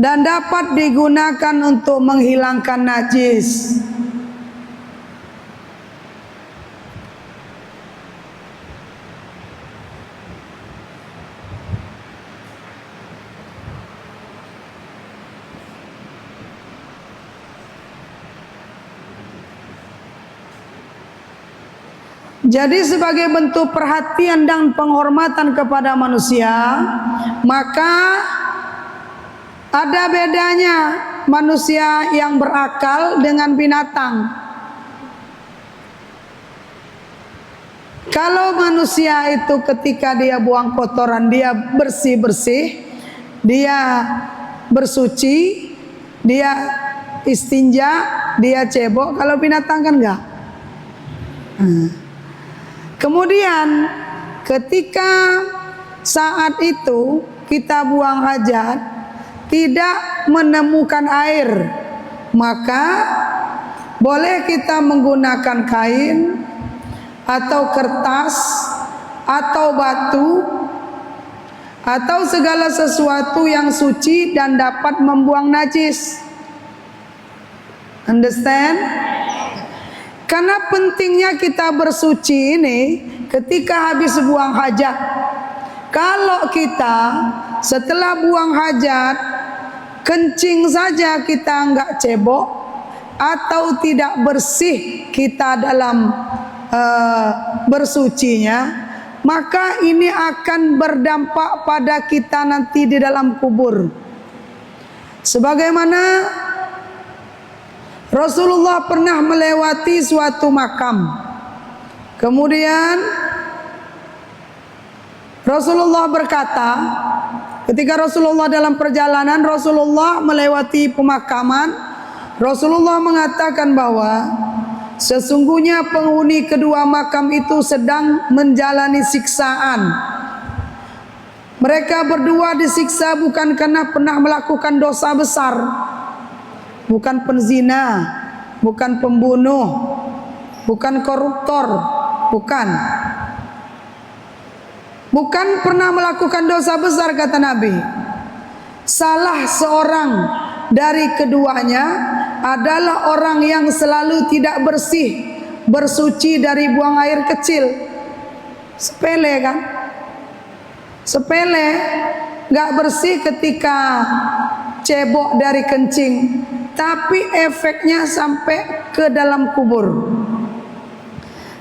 dan dapat digunakan untuk menghilangkan najis. Jadi sebagai bentuk perhatian dan penghormatan kepada manusia, maka ada bedanya manusia yang berakal dengan binatang. Kalau manusia itu ketika dia buang kotoran, dia bersih-bersih, dia bersuci, dia istinja, dia cebok. Kalau binatang kan enggak. Kemudian ketika saat itu kita buang hajat tidak menemukan air, maka boleh kita menggunakan kain atau kertas atau batu atau segala sesuatu yang suci dan dapat membuang najis. Understand? Karena pentingnya kita bersuci ini ketika habis buang hajat. Kalau kita setelah buang hajat kencing saja kita enggak cebok atau tidak bersih kita dalam bersucinya, maka ini akan berdampak pada kita nanti di dalam kubur. Sebagaimana Rasulullah pernah melewati suatu makam. Kemudian Rasulullah berkata, ketika Rasulullah dalam perjalanan, Rasulullah melewati pemakaman, Rasulullah mengatakan bahwa sesungguhnya penghuni kedua makam itu sedang menjalani siksaan. Mereka berdua disiksa bukan karena pernah melakukan dosa besar, bukan penzina, bukan pembunuh, bukan koruptor, bukan pernah melakukan dosa besar, kata Nabi. Salah seorang dari keduanya adalah orang yang selalu tidak bersih, bersuci dari buang air kecil. Sepele kan? Sepele, gak bersih ketika cebok dari kencing, tapi efeknya sampai ke dalam kubur.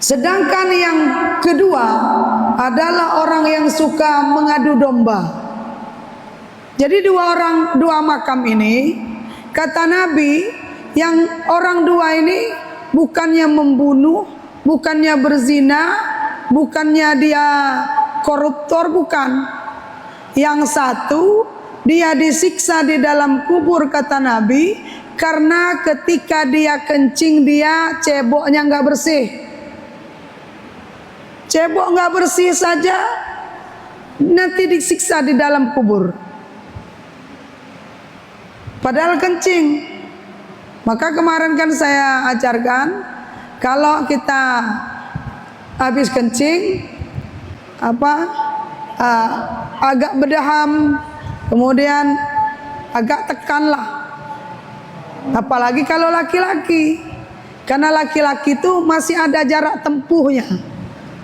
Sedangkan yang kedua adalah orang yang suka mengadu domba. Jadi dua makam ini, kata Nabi, yang orang dua ini bukannya membunuh, bukannya berzina, bukannya dia koruptor, bukan. Yang satu dia disiksa di dalam kubur, kata Nabi, karena ketika dia kencing dia ceboknya nggak bersih. Cebok nggak bersih saja nanti disiksa di dalam kubur. Padahal kencing. Maka kemarin kan saya ajarkan, kalau kita habis kencing agak berdaham, kemudian agak tekanlah. Apalagi kalau laki-laki, karena laki-laki itu masih ada jarak tempuhnya,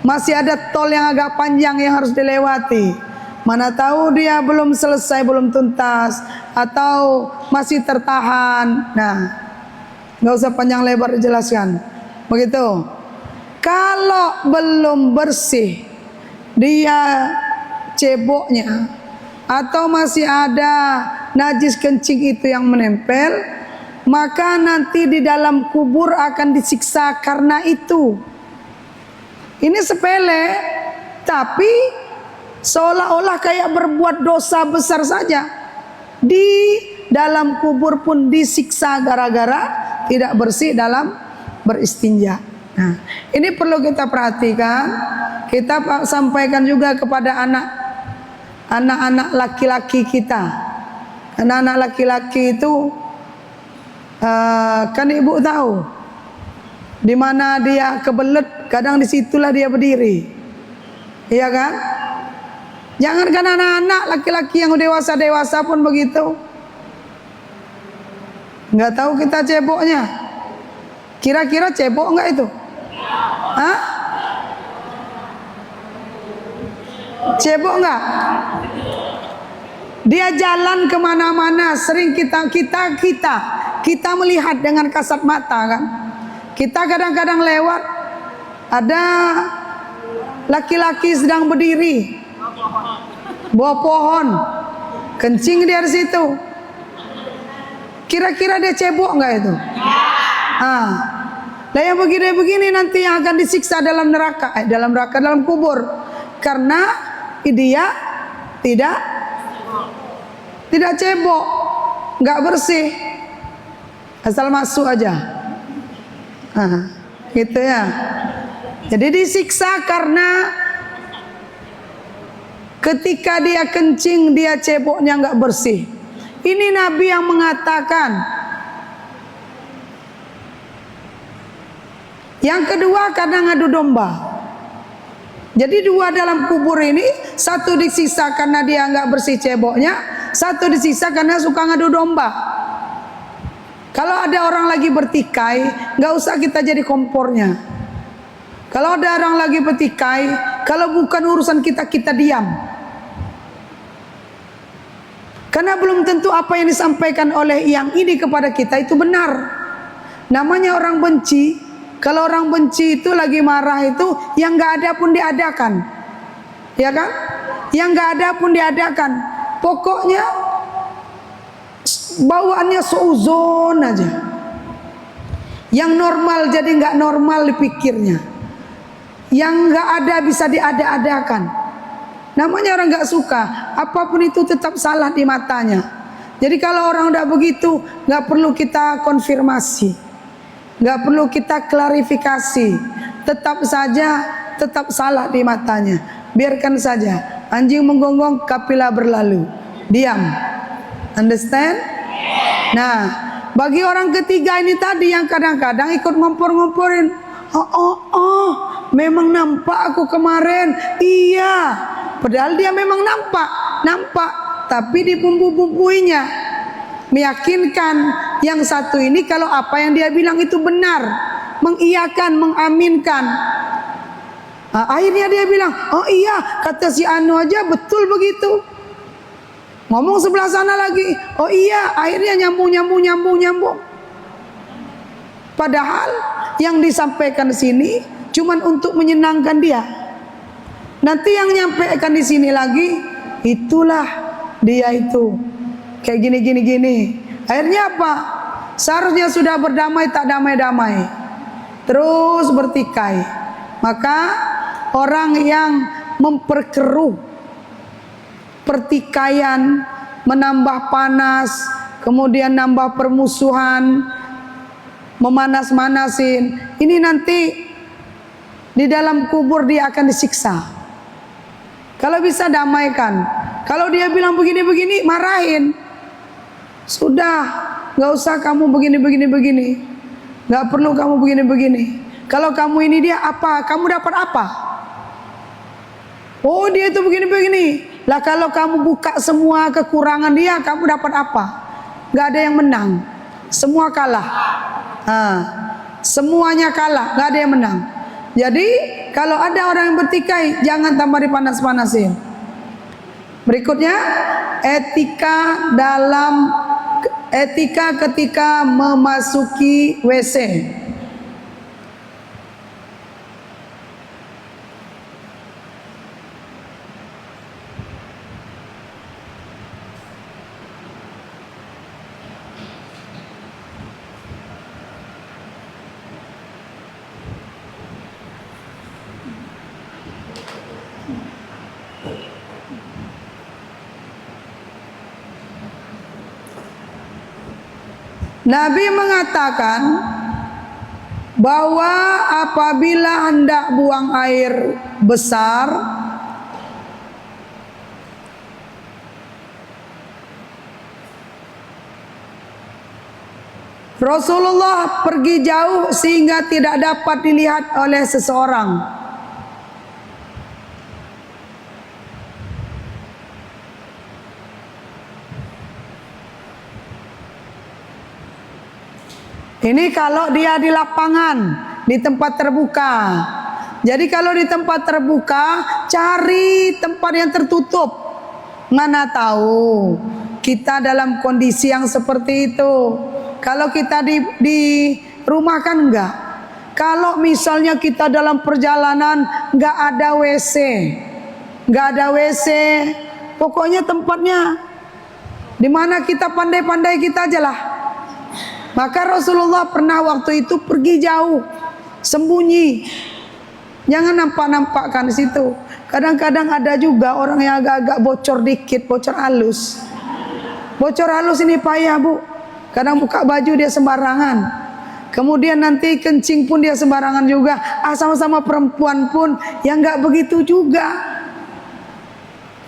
masih ada tol yang agak panjang yang harus dilewati. Mana tahu dia belum selesai, belum tuntas, atau masih tertahan. Nah, nggak usah panjang lebar dijelaskan. Begitu. Kalau belum bersih dia ceboknya, atau masih ada najis kencing itu yang menempel, maka nanti di dalam kubur akan disiksa karena itu. Ini sepele, tapi seolah-olah kayak berbuat dosa besar saja. Di dalam kubur pun disiksa gara-gara tidak bersih dalam beristinja. Nah, ini perlu kita perhatikan. Kita sampaikan juga kepada anak-anak laki-laki kita. Anak-anak laki-laki itu kan ibu tahu, di mana dia kebelet, kadang disitulah dia berdiri, iya kan? Jangankan anak-anak, laki-laki yang dewasa-dewasa pun begitu. Nggak tahu kita ceboknya. Kira-kira cebok nggak itu? Hah? Cebok nggak? Dia jalan kemana-mana, sering kita melihat dengan kasat mata kan. Kita kadang-kadang lewat, ada laki-laki sedang berdiri bawah pohon, kencing dia di situ. Kira-kira dia cebok nggak itu? Nah, yang begini-begini nanti yang akan disiksa dalam neraka, dalam kubur, karena dia tidak cebok, nggak bersih, asal masuk aja. Gitu ya. Jadi disiksa karena ketika dia kencing, dia ceboknya nggak bersih. Ini Nabi yang mengatakan. Yang kedua karena ngadu domba. Jadi dua dalam kubur ini, satu disiksa karena dia nggak bersih ceboknya, satu disiksa karena suka ngadu domba. Kalau ada orang lagi bertikai, nggak usah kita jadi kompornya. Kalau ada orang lagi bertikai, kalau bukan urusan kita, kita diam. Karena belum tentu apa yang disampaikan oleh yang ini kepada kita itu benar. Namanya orang benci. Kalau orang benci itu lagi marah itu, yang nggak ada pun diadakan, ya kan? Yang nggak ada pun diadakan. Pokoknya bawaannya seuzon aja. Yang normal jadi nggak normal dipikirnya. Yang nggak ada bisa diada-adakan. Namanya orang nggak suka. Apapun itu tetap salah di matanya. Jadi kalau orang udah begitu, nggak perlu kita konfirmasi. Nggak perlu kita klarifikasi, tetap salah di matanya. Biarkan saja, anjing menggonggong, kapilah berlalu, diam. Understand? Nah, bagi orang ketiga ini tadi yang kadang-kadang ikut ngompor-ngomporin, memang nampak aku kemarin, iya, padahal dia memang nampak, tapi dibumbu-bumbuinya. Meyakinkan yang satu ini kalau apa yang dia bilang itu benar, mengiyakan, mengaminkan. Akhirnya dia bilang, oh iya, kata si Anu aja betul begitu. Ngomong sebelah sana lagi, oh iya, akhirnya nyambung. Padahal yang disampaikan sini cuman untuk menyenangkan dia. Nanti yang nyampaikan di sini lagi, itulah dia itu. Kayak gini. Akhirnya apa? Seharusnya sudah berdamai tak damai-damai, terus bertikai. Maka orang yang memperkeruh pertikaian, menambah panas, kemudian nambah permusuhan, memanas-manasin, ini nanti di dalam kubur dia akan disiksa. Kalau bisa damaikan. Kalau dia bilang begini-begini, marahin. Sudah, nggak usah kamu begini. Nggak perlu kamu begini. Kalau kamu ini dia apa? Kamu dapat apa? Oh, dia itu begini. Lah kalau kamu buka semua kekurangan dia, kamu dapat apa? Nggak ada yang menang. Semua kalah. Semuanya kalah, nggak ada yang menang. Jadi kalau ada orang yang bertikai, jangan tambah dipanas-panasin. Berikutnya, etika ketika memasuki WC. Nabi mengatakan bahwa apabila hendak buang air besar, Rasulullah pergi jauh sehingga tidak dapat dilihat oleh seseorang. Ini kalau dia di lapangan, di tempat terbuka. Jadi kalau di tempat terbuka, cari tempat yang tertutup. Mana tahu kita dalam kondisi yang seperti itu. Kalau kita di rumah kan enggak. Kalau misalnya kita dalam perjalanan enggak ada WC, pokoknya tempatnya di mana kita pandai-pandai kita aja lah. Maka Rasulullah pernah waktu itu pergi jauh, sembunyi. Jangan nampak-nampakkan di situ. Kadang-kadang ada juga orang yang agak-agak bocor dikit, bocor halus. Bocor halus ini payah, Bu. Kadang buka baju dia sembarangan. Kemudian nanti kencing pun dia sembarangan juga. Sama-sama perempuan pun yang nggak begitu juga.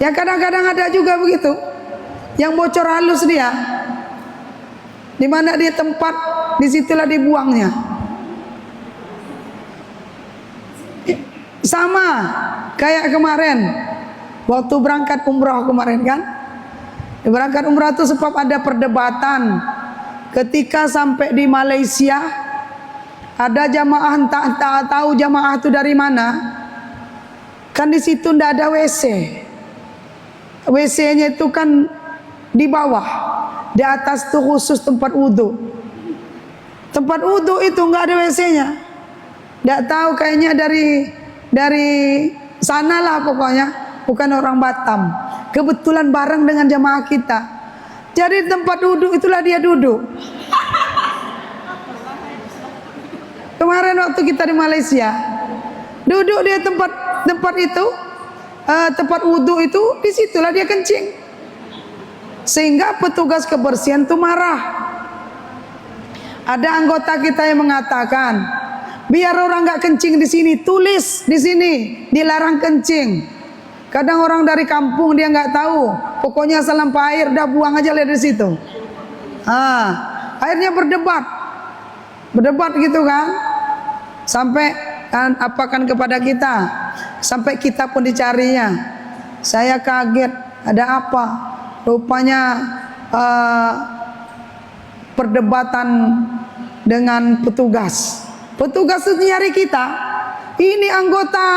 Ya kadang-kadang ada juga begitu. Yang bocor halus dia. Di mana dia tempat, disitulah dibuangnya. Sama kayak kemarin waktu berangkat umrah kemarin kan. Berangkat umrah itu sebab ada perdebatan. Ketika sampai di Malaysia, ada jamaah tak tahu jamaah itu dari mana. Kan di situ ndak ada WC. WC-nya itu kan di bawah, di atas tuh khusus tempat wudhu. Tempat wudhu itu nggak ada WC-nya. Nggak tahu kayaknya dari sana lah pokoknya, bukan orang Batam. Kebetulan bareng dengan jamaah kita. Jadi tempat duduk itulah dia duduk. Kemarin waktu kita di Malaysia, duduk dia tempat itu, tempat wudhu itu, disitulah dia kencing. Sehingga petugas kebersihan itu marah. Ada anggota kita yang mengatakan, biar orang nggak kencing di sini, tulis di sini dilarang kencing. Kadang orang dari kampung dia nggak tahu, pokoknya asal air, dah buang aja dari situ. Akhirnya berdebat gitu kan, sampai kan apakan kepada kita, sampai kita pun dicarinya. Saya kaget, ada apa? Rupanya perdebatan dengan petugas. Petugas itu nyari kita. Ini anggota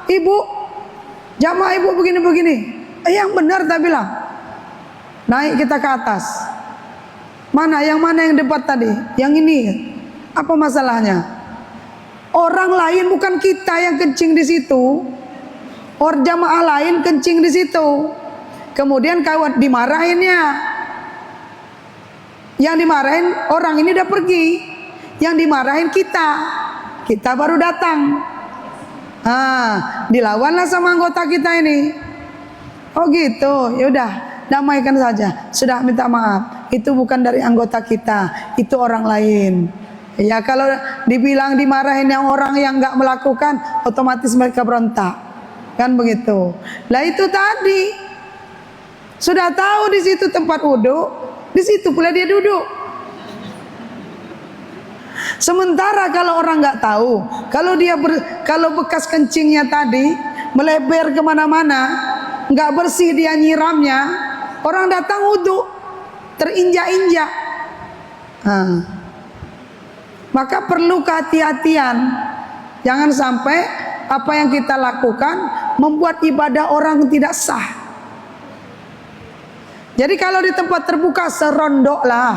ibu, jamaah ibu begini-begini. Yang benar tak bilang. Naik kita ke atas. Yang mana yang debat tadi? Yang ini. Apa masalahnya? Orang lain bukan kita yang kencing di situ. Orang jamaah lain kencing di situ. Kemudian kawan dimarahinnya. Yang dimarahin orang ini udah pergi. Yang dimarahin kita. Kita baru datang. Dilawanlah sama anggota kita ini. Oh gitu, yaudah, damaikan saja. Sudah minta maaf. Itu bukan dari anggota kita, itu orang lain. Ya kalau dibilang dimarahin yang orang yang nggak melakukan, otomatis mereka berontak, kan begitu. Lah itu tadi sudah tahu di situ tempat wudhu, di situ pula dia duduk. Sementara kalau orang nggak tahu, kalau bekas kencingnya tadi melebar kemana-mana, nggak bersih dia nyiramnya, orang datang wudhu terinjak-injak. Maka perlu kehati-hatian, jangan sampai apa yang kita lakukan membuat ibadah orang tidak sah. Jadi kalau di tempat terbuka serondoklah,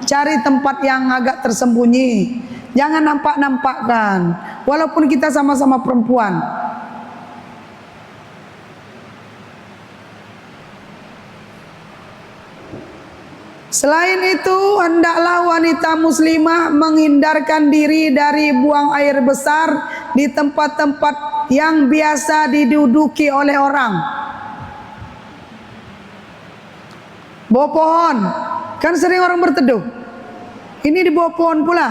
cari tempat yang agak tersembunyi, jangan nampak-nampakkan, walaupun kita sama-sama perempuan. Selain itu, hendaklah wanita muslimah menghindarkan diri dari buang air besar di tempat-tempat yang biasa diduduki oleh orang. Bawah pohon, kan sering orang berteduh. Ini di bawah pohon pula.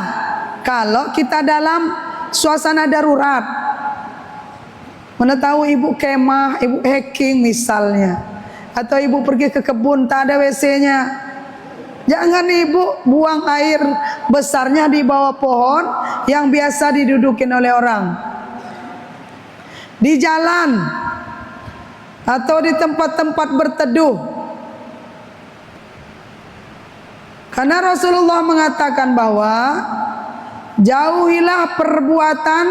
Kalau kita dalam suasana darurat, mana tahu ibu kemah, ibu hiking misalnya, atau ibu pergi ke kebun tak ada WC-nya, jangan ibu buang air besarnya di bawah pohon yang biasa didudukin oleh orang. Di jalan atau di tempat-tempat berteduh. Karena Rasulullah mengatakan bahwa jauhilah perbuatan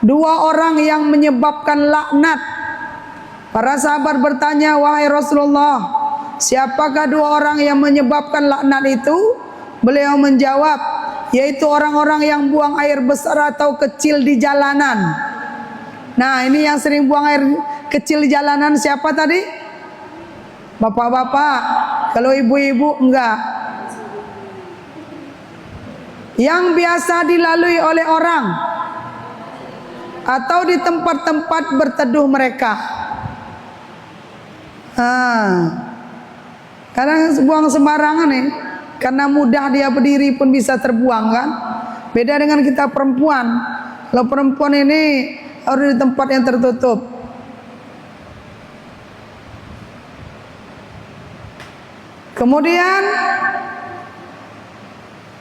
dua orang yang menyebabkan laknat. Para sahabat bertanya, wahai Rasulullah, siapakah dua orang yang menyebabkan laknat itu? Beliau menjawab, yaitu orang-orang yang buang air besar atau kecil di jalanan. Nah, ini yang sering buang air kecil di jalanan siapa tadi? Bapak-bapak. Kalau ibu-ibu enggak. Yang biasa dilalui oleh orang atau di tempat-tempat berteduh mereka. Kadang buang sembarangan nih, karena mudah dia berdiri pun bisa terbuang kan. Beda dengan kita perempuan. Kalau perempuan ini harus di tempat yang tertutup. Kemudian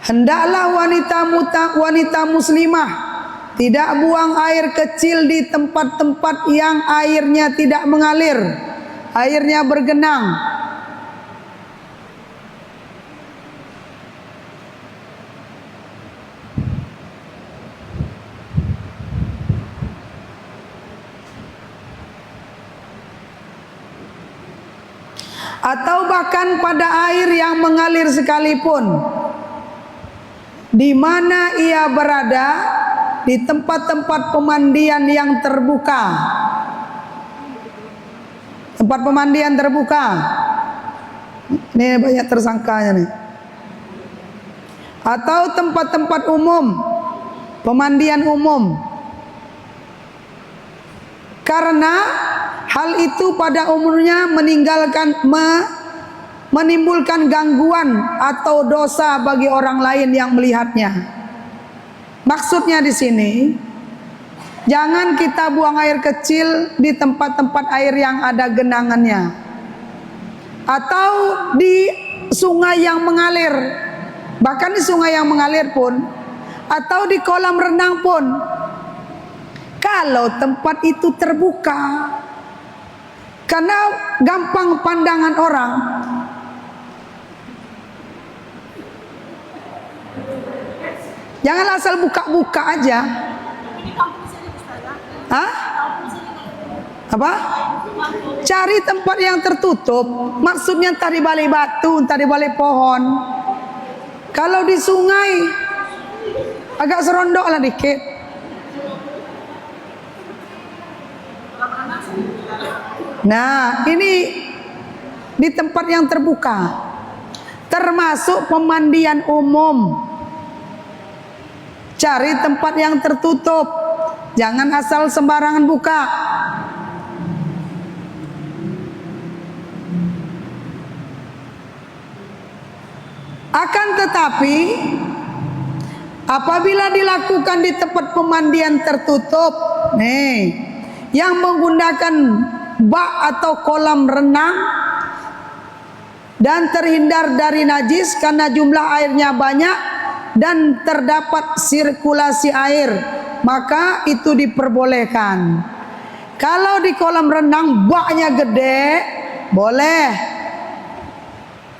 hendaklah wanita muslimah tidak buang air kecil di tempat-tempat yang airnya tidak mengalir, airnya bergenang. Atau bahkan pada air yang mengalir sekalipun, di mana ia berada, di tempat-tempat pemandian yang terbuka. Tempat pemandian terbuka. Ini banyak tersangkanya nih. Atau tempat-tempat umum, pemandian umum. Karena hal itu pada umumnya menimbulkan gangguan atau dosa bagi orang lain yang melihatnya. Maksudnya di sini, jangan kita buang air kecil di tempat-tempat air yang ada genangannya, atau di sungai yang mengalir, bahkan di sungai yang mengalir pun, atau di kolam renang pun. Kalau tempat itu terbuka, karena gampang pandangan orang. Jangan asal buka-buka aja. Hah? Apa? Cari tempat yang tertutup. Maksudnya entah di balik batu, entah di balik pohon. Kalau di sungai agak serondok lah dikit. Nah, ini di tempat yang terbuka, termasuk pemandian umum. Cari tempat yang tertutup, jangan asal sembarangan buka. Akan tetapi, apabila dilakukan di tempat pemandian tertutup, yang menggunakan bak atau kolam renang dan terhindar dari najis karena jumlah airnya banyak dan terdapat sirkulasi air, maka itu diperbolehkan. Kalau di kolam renang baknya gede, boleh.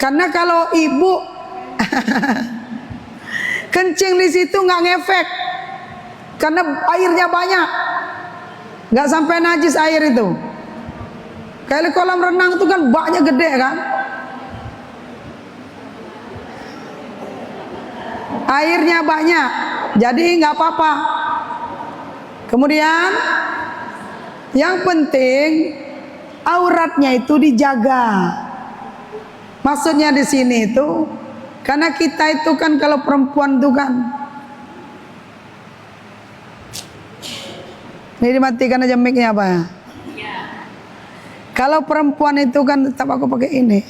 Karena kalau ibu kencing di situ nggak ngefek, karena airnya banyak, nggak sampai najis air itu. Kalau kolam renang itu kan baknya gede kan, airnya banyak, jadi nggak apa-apa. Kemudian yang penting auratnya itu dijaga. Maksudnya di sini itu karena kita itu kan kalau perempuan itu kan, ini dimatikan aja mic-nya apa ya? Kalau perempuan itu kan tetap aku pakai ini.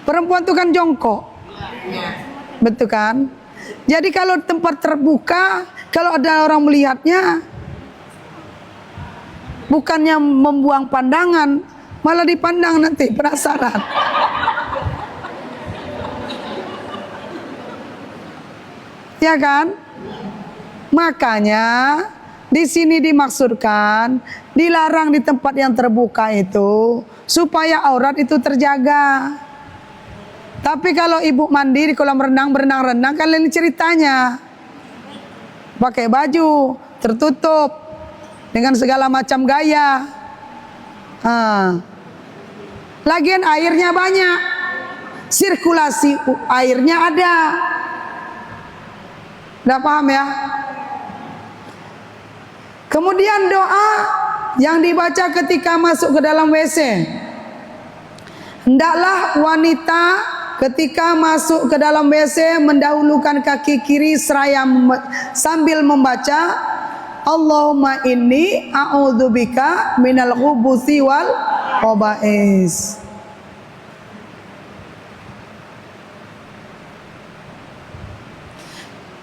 Perempuan itu kan jongkok. Betul kan? Jadi kalau tempat terbuka, kalau ada orang melihatnya, bukannya membuang pandangan, malah dipandang nanti, penasaran. Ya kan? Makanya di sini dimaksudkan dilarang di tempat yang terbuka itu supaya aurat itu terjaga. Tapi kalau ibu mandi di kolam renang, berenang-renang, kan lain ceritanya. Pakai baju tertutup dengan segala macam gaya. Lagian airnya banyak, sirkulasi airnya ada. Udah paham ya? Kemudian doa yang dibaca ketika masuk ke dalam WC. Hendaklah wanita ketika masuk ke dalam WC mendahulukan kaki kiri seraya sambil membaca Allahumma inni a'udzubika minal khubuthi wal khaba'is.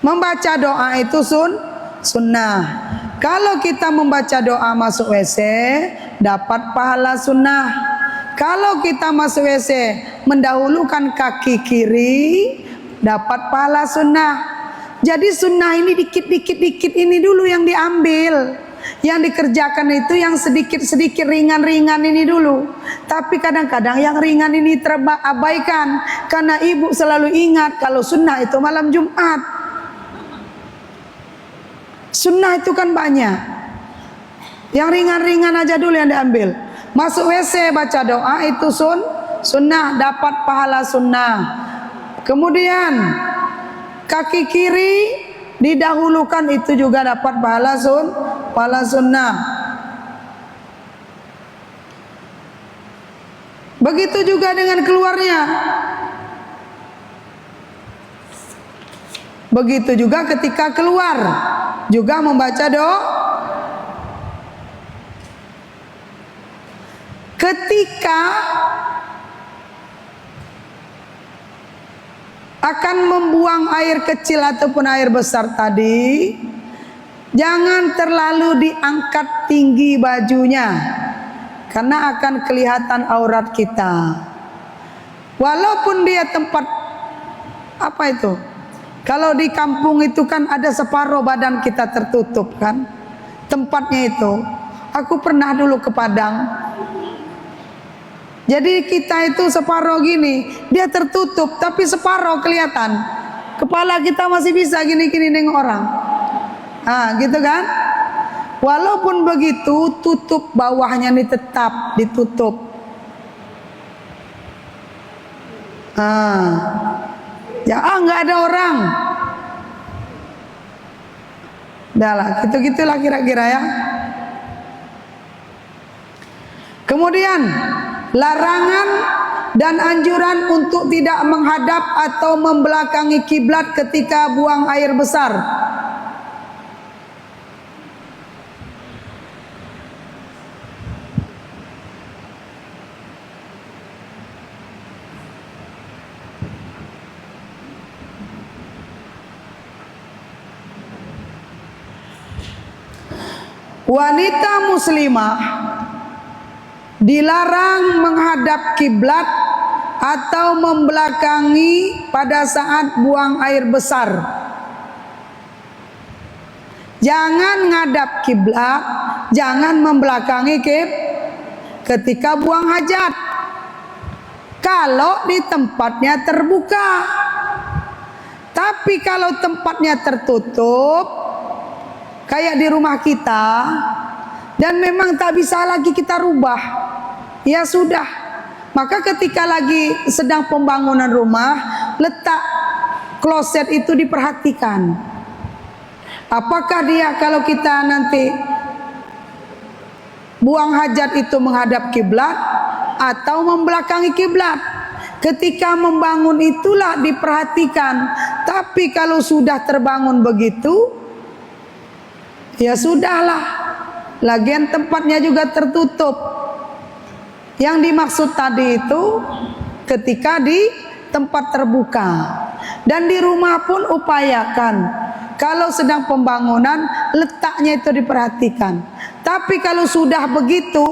Membaca doa itu sunnah. Kalau kita membaca doa masuk WC dapat pahala sunnah. Kalau kita masuk WC mendahulukan kaki kiri dapat pahala sunnah. Jadi sunnah ini dikit ini dulu yang diambil. Yang dikerjakan itu yang sedikit-sedikit ringan-ringan ini dulu. Tapi kadang-kadang yang ringan ini terabaikan. Karena ibu selalu ingat kalau sunnah itu malam Jumat. Sunnah itu kan banyak. Yang ringan-ringan aja dulu yang diambil. Masuk WC baca doa itu sunnah, dapat pahala sunnah. Kemudian kaki kiri didahulukan itu juga dapat pahala sunnah. Begitu juga dengan keluarnya. Begitu juga ketika keluar juga membaca doa. Ketika akan membuang air kecil ataupun air besar tadi, jangan terlalu diangkat tinggi bajunya, karena akan kelihatan aurat kita. Walaupun dia tempat apa itu? Kalau di kampung itu kan ada separuh badan kita tertutup kan, tempatnya itu. Aku pernah dulu ke Padang. Jadi kita itu separuh gini, dia tertutup tapi separuh kelihatan. Kepala kita masih bisa gini-gini nengok orang. Gitu kan? Walaupun begitu, tutup bawahnya ini tetap ditutup. Ya nggak ada orang. Dah lah, gitu-gitulah kira-kira ya. Kemudian larangan dan anjuran untuk tidak menghadap atau membelakangi kiblat ketika buang air besar. Wanita muslimah dilarang menghadap kiblat atau membelakangi pada saat buang air besar. Jangan ngadap kiblat, jangan membelakangi ketika buang hajat. Kalau di tempatnya terbuka. Tapi kalau tempatnya tertutup, kayak di rumah kita, dan memang tak bisa lagi kita rubah, ya sudah. Maka ketika lagi sedang pembangunan rumah, letak kloset itu diperhatikan. Apakah dia kalau kita nanti buang hajat itu menghadap kiblat atau membelakangi kiblat? Ketika membangun itulah diperhatikan. Tapi kalau sudah terbangun begitu, ya sudahlah. Lagian tempatnya juga tertutup. Yang dimaksud tadi itu ketika di tempat terbuka. Dan di rumah pun upayakan, kalau sedang pembangunan letaknya itu diperhatikan. Tapi kalau sudah begitu,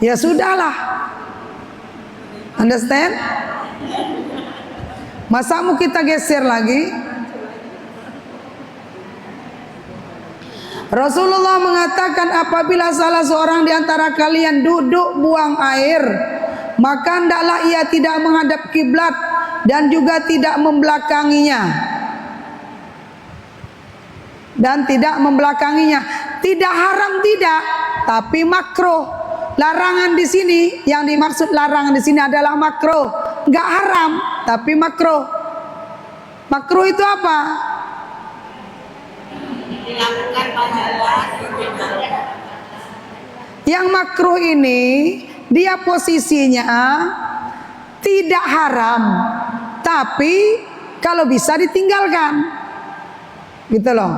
ya sudahlah. Understand? Masa mau kita geser lagi? Rasulullah mengatakan, apabila salah seorang di antara kalian duduk buang air, maka hendaklah ia tidak menghadap kiblat dan juga tidak membelakanginya. Dan tidak membelakanginya. Tidak haram tidak, tapi makruh. Larangan di sini, yang dimaksud larangan di sini adalah makruh. Enggak haram, tapi makruh. Makruh itu apa? Yang makruh ini dia posisinya tidak haram, tapi kalau bisa ditinggalkan, gitu loh.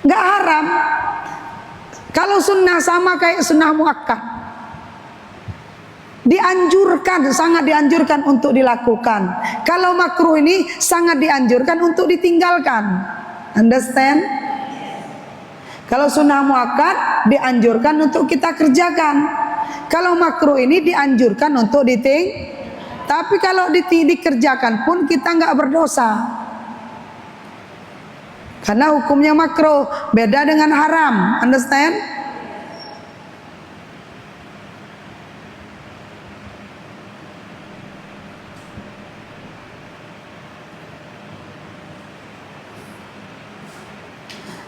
Nggak haram. Kalau sunnah sama kayak sunnah muakkad, dianjurkan, sangat dianjurkan untuk dilakukan. Kalau makruh ini sangat dianjurkan untuk ditinggalkan. Understand? Kalau sunnah muakkad dianjurkan untuk kita kerjakan. Kalau makruh ini dianjurkan untuk tapi kalau dikerjakan pun kita nggak berdosa. Karena hukumnya makruh, beda dengan haram. Understand?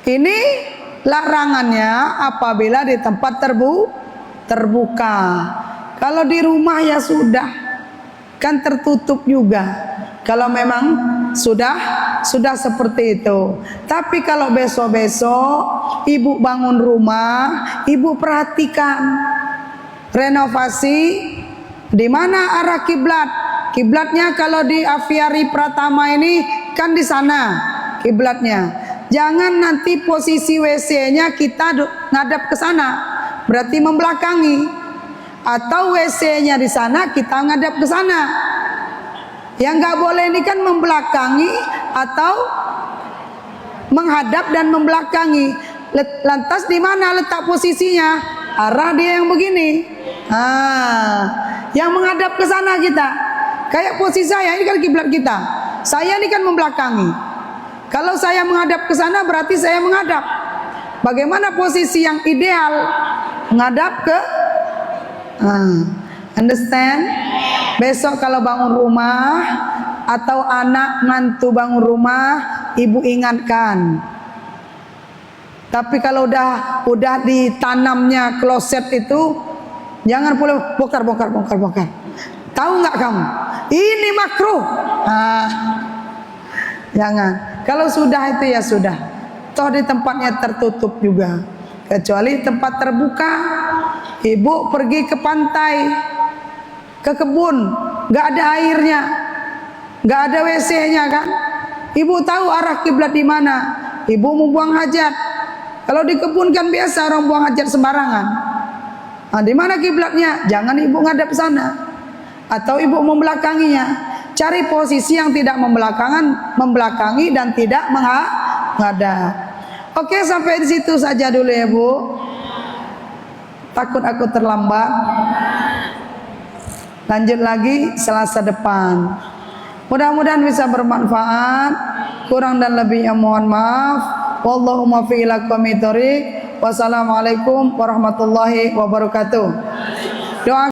Ini larangannya apabila di tempat terbuka. Kalau di rumah ya sudah, kan tertutup juga. Kalau memang sudah seperti itu. Tapi kalau besok-besok ibu bangun rumah, ibu perhatikan renovasi di mana arah kiblat. Kiblatnya kalau di Aviari Pratama ini kan di sana kiblatnya. Jangan nanti posisi WC-nya kita ngadap ke sana, berarti membelakangi. Atau WC-nya di sana kita ngadap ke sana. Yang nggak boleh ini kan membelakangi atau menghadap dan membelakangi. Lantas di mana letak posisinya? Arah dia yang begini. Yang menghadap ke sana kita. Kayak posisi saya ini kan kiblat kita. Saya ini kan membelakangi. Kalau saya menghadap ke sana berarti saya menghadap. Bagaimana posisi yang ideal? Menghadap ke understand? Besok kalau bangun rumah atau anak mantu bangun rumah, ibu ingatkan. Tapi kalau udah ditanamnya kloset itu, jangan pula bongkar. Tahu nggak kamu? Ini makruh. Jangan. Kalau sudah itu ya sudah. Toh di tempatnya tertutup juga. Kecuali tempat terbuka. Ibu pergi ke pantai, ke kebun, nggak ada airnya, nggak ada WC-nya kan? Ibu tahu arah kiblat di mana. Ibu mau buang hajat. Kalau di kebun kan biasa orang buang hajat sembarangan. Di mana kiblatnya? Jangan ibu ngadap sana. Atau ibu membelakanginya. Cari posisi yang tidak membelakangi dan tidak menghadap. Oke, sampai di situ saja dulu ya Bu. Takut aku terlambat. Lanjut lagi Selasa depan. Mudah-mudahan bisa bermanfaat. Kurang dan lebihnya mohon maaf. Wallahu muwaffiq ila aqwamit thoriq. Wassalamualaikum warahmatullahi wabarakatuh. Doa